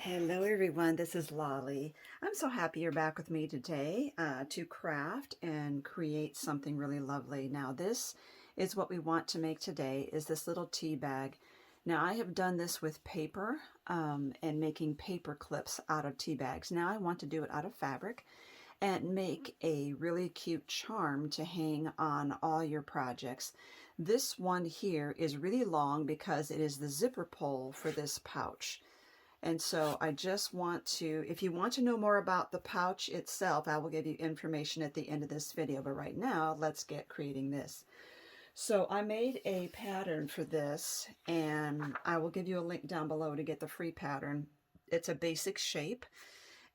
Hello everyone, this is Lolly. I'm so happy you're back with me today to craft and create something really lovely. Now this is what we want to make today, is this little tea bag. Now I have done this with paper and making paper clips out of tea bags. Now I want to do it out of fabric and make a really cute charm to hang on all your projects. This one here is really long because it is the zipper pull for this pouch. And so I just want to, if you want to know more about the pouch itself, I will give you information at the end of this video. But right now, let's get creating this. So I made a pattern for this, and I will give you a link down below to get the free pattern. It's a basic shape.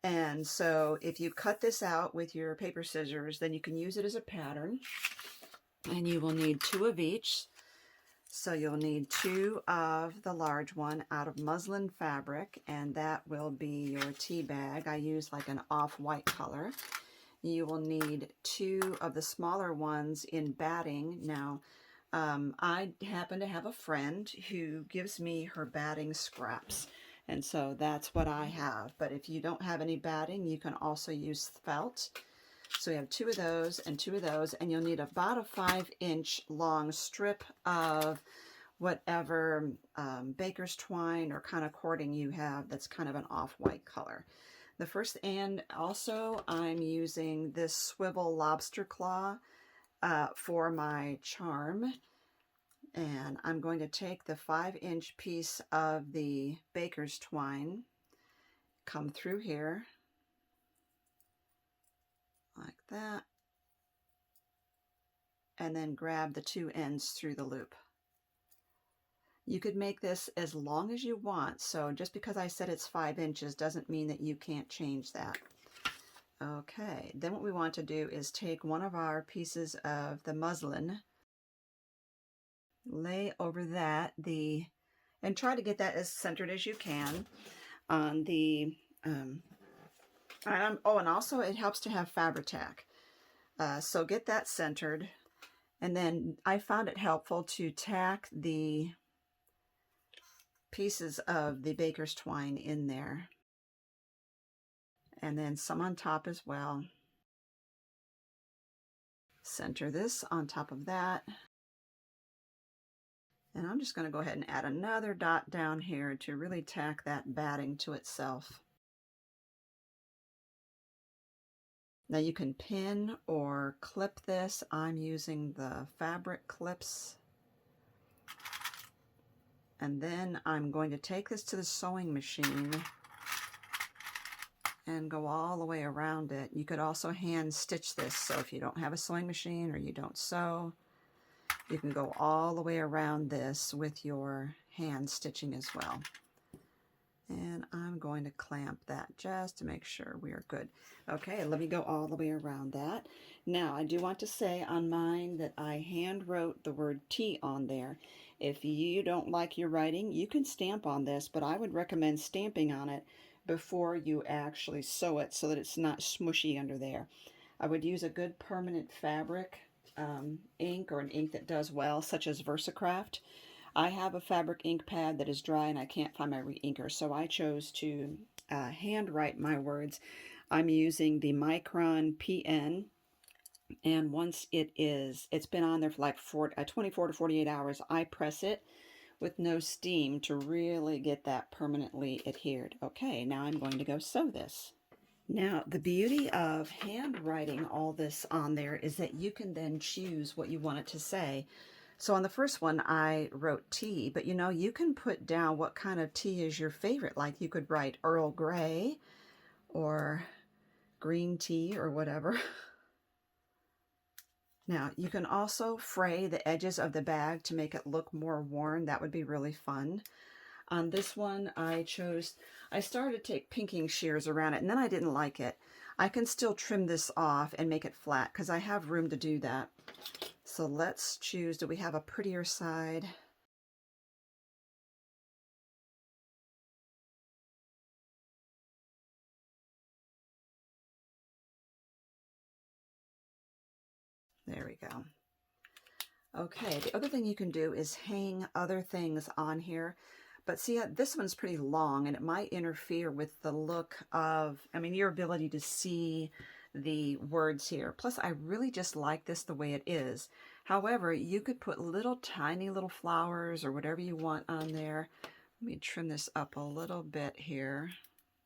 And so if you cut this out with your paper scissors, then you can use it as a pattern. And you will need 2 of each. So you'll need 2 of the large one out of muslin fabric, and that will be your tea bag. I use like an off-white color. You will need 2 of the smaller ones in batting. Now, I happen to have a friend who gives me her batting scraps, and so that's what I have. But if you don't have any batting, you can also use felt. So we have 2 of those and 2 of those, and you'll need about a 5-inch long strip of whatever baker's twine or kind of cording you have that's kind of an off-white color. The first, and also I'm using this swivel lobster claw for my charm, and I'm going to take the 5-inch piece of the baker's twine, come through here like that, and then grab the 2 ends through the loop. You could make this as long as you want, so just because I said it's 5 inches doesn't mean that you can't change that. Okay, then what we want to do is take one of our pieces of the muslin, lay over that, and try to get that as centered as you can on the, and also it helps to have Fabri-Tac. So get that centered, and then I found it helpful to tack the pieces of the baker's twine in there, and then some on top as well. Center this on top of that, and I'm just going to go ahead and add another dot down here to really tack that batting to itself. Now you can pin or clip this. I'm using the fabric clips. And then I'm going to take this to the sewing machine and go all the way around it. You could also hand stitch this, so if you don't have a sewing machine or you don't sew, you can go all the way around this with your hand stitching as well. And I'm going to clamp that just to make sure we are good. Okay, let me go all the way around that. Now, I do want to say on mine that I hand wrote the word tea on there. If you don't like your writing, you can stamp on this, but I would recommend stamping on it before you actually sew it so that it's not smushy under there. I would use a good permanent fabric ink, or an ink that does well, such as VersaCraft. I have a fabric ink pad that is dry and I can't find my re-inker, so I chose to hand write my words. I'm using the Micron PN, and once it's been on there for like 24 to 48 hours, I press it with no steam to really get that permanently adhered. Okay, now I'm going to go sew this. Now, the beauty of handwriting all this on there is that you can then choose what you want it to say. So on the first one, I wrote tea, but you know, you can put down what kind of tea is your favorite. Like you could write Earl Grey or green tea or whatever. Now, you can also fray the edges of the bag to make it look more worn. That would be really fun. On this one, I started to take pinking shears around it, and then I didn't like it. I can still trim this off and make it flat because I have room to do that. So let's choose, do we have a prettier side? There we go. Okay, the other thing you can do is hang other things on here, But see, this one's pretty long and it might interfere with the look of, I mean, your ability to see the words here. Plus, I really just like this the way it is. However, you could put little tiny little flowers or whatever you want on there. Let me trim this up a little bit here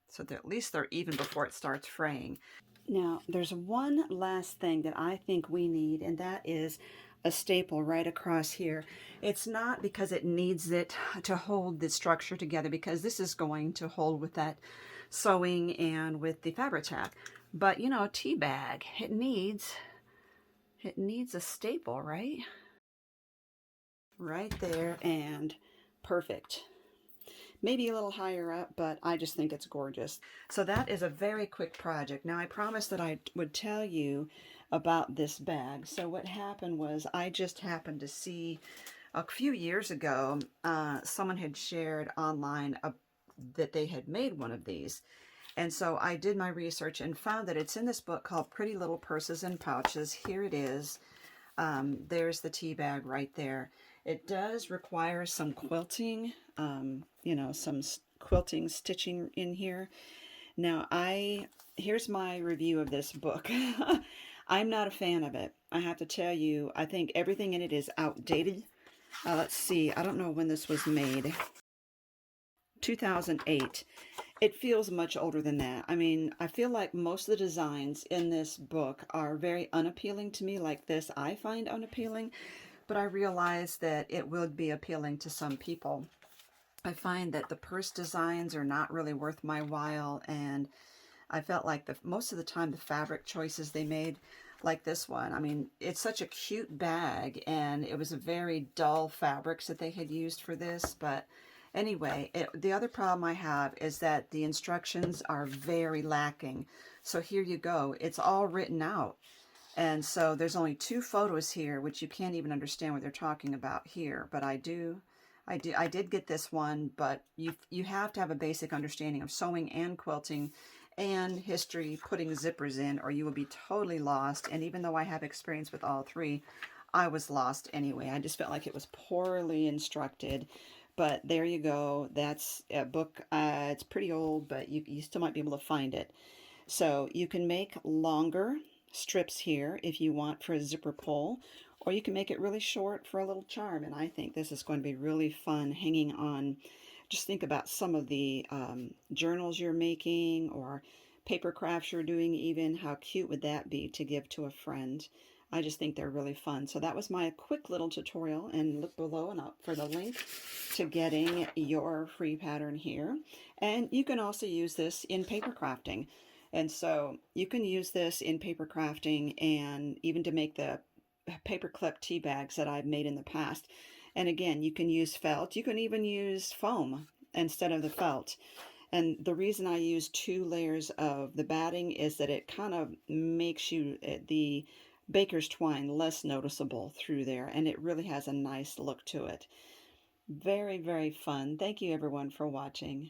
so that at least they're even before it starts fraying. Now, there's one last thing that I think we need, and that is a staple right across here. It's not because it needs it to hold the structure together, because this is going to hold with that sewing and with the fabric tack. But, you know, a tea bag, it needs a staple, right? Right there, and perfect. Maybe a little higher up, but I just think it's gorgeous. So that is a very quick project. Now, I promised that I would tell you about this bag. So what happened was I just happened to see a few years ago, someone had shared online that they had made one of these. And so I did my research and found that it's in this book called Pretty Little Purses and Pouches. Here it is. There's the tea bag right there. It does require some quilting, you know, some quilting stitching in here. Now, here's my review of this book. I'm not a fan of it. I have to tell you, I think everything in it is outdated. Let's see, I don't know when this was made. 2008. It feels much older than that. I mean, I feel like most of the designs in this book are very unappealing to me. Like this, I find unappealing, but I realize that it would be appealing to some people. I find that the purse designs are not really worth my while, and I felt like most of the time the fabric choices they made, like this one, I mean, it's such a cute bag, and it was a very dull fabrics that they had used for this, but anyway, the other problem I have is that the instructions are very lacking. So here you go. It's all written out. And so there's only 2 photos here, which you can't even understand what they're talking about here. But I did get this one, but you have to have a basic understanding of sewing and quilting and history, putting zippers in, or you will be totally lost. And even though I have experience with all 3, I was lost anyway. I just felt like it was poorly instructed. But there you go. That's a book. It's pretty old, but you still might be able to find it. So you can make longer strips here if you want for a zipper pull, or you can make it really short for a little charm. And I think this is going to be really fun hanging on. Just think about some of the journals you're making or paper crafts you're doing even. How cute would that be to give to a friend? I just think they're really fun. So that was my quick little tutorial, and look below and up for the link to getting your free pattern here. And you can also use this in paper crafting. And so you can use this in paper crafting and even to make the paper clip tea bags that I've made in the past. And again, you can use felt. You can even use foam instead of the felt. And the reason I use 2 layers of the batting is that it kind of makes the baker's twine less noticeable through there, and it really has a nice look to it. Very, very fun. Thank you everyone for watching.